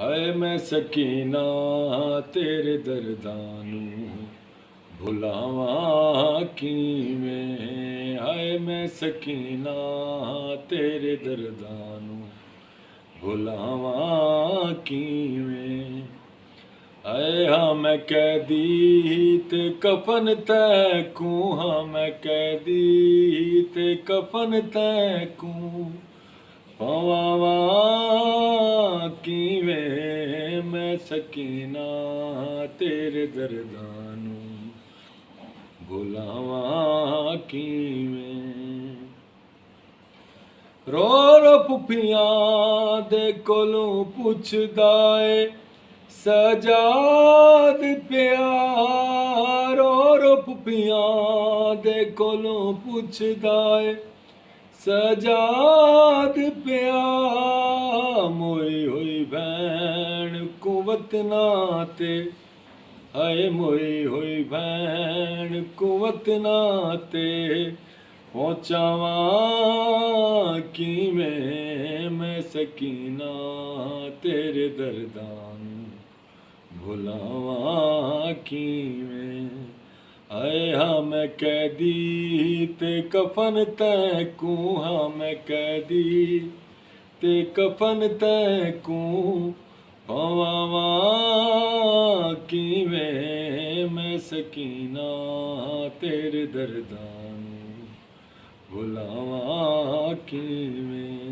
ਹਾਏ ਮੈਂ ਸਕੀਨਾ ਤੇਰੇ ਦਰਦਾਂ ਨੂੰ ਭੁਲਾਵਾਂ ਕਿਵੇਂ। ਹਾਏ ਮੈਂ ਸਕੀਨਾ ਤੇਰੇ ਦਰਦਾਂ ਨੂੰ ਭੁਲਾਵਾਂ ਕਿਵੇਂ। ਹਾਏ ਹਾਂ ਮੈਂ ਕੈਦੀ ਤੇ ਕਫਨ ਤੈ ਕੂ, ਹਾਂ ਮੈਂ ਕੈਦੀ ਤੇ ਕਫਨ ਤੈ ਕੂ ਪਾਵਾਂ ਕਿਵੇਂ। ਮੈਂ ਸਕੀਨਾ ਤੇਰੇ ਦਰਦਾਂ ਨੂੰ ਭੁਲਾਵਾਂ ਕਿਵੇਂ। ਰੋ ਰੋ ਪੁੱਪੀਆਂ ਦੇ ਕੋਲੋਂ ਪੁੱਛਦਾ ਏ ਸਜਾਦ ਪਿਆ। ਰੋ ਰੋ ਪੁੱਪੀਆਂ ਦੇ ਕੋਲੋਂ ਪੁੱਛਦਾ ਏ ਸਜਾਦ ਪਿਆ। ਮੋਈ ਹੋਈ ਭੈਣ ਕੁਵਤ ਨਾ ਤੇ, ਹਾਏ ਮੋਈ ਹੋਈ ਭੈਣ ਕੁਵਤ ਨਾ ਤੇ ਪਹੁੰਚਾਵਾਂ ਕਿਵੇਂ। ਮੈਂ ਸਕੀਨਾ ਤੇਰੇ ਦਰਦਾਂ ਨੂੰ ਭੁਲਾਵਾਂ ਕਿਵੇਂ। ਹਾਏ ਹਾਂ ਮੈਂ ਕੈਦੀ ਤੇ ਕਫਨ ਤੈ ਕੂ, ਹਾਂ ਮੈਂ ਕੈਦੀ ਤੇ ਕਫਨ ਤੈ ਕੂ ਪਾਵਾਂ ਕਿਵੇਂ। ਮੈਂ ਸਕੀਨਾ ਤੇਰੇ ਦਰਦਾਂ ਨੂੰ ਭੁਲਾਵਾਂ ਕਿਵੇਂ।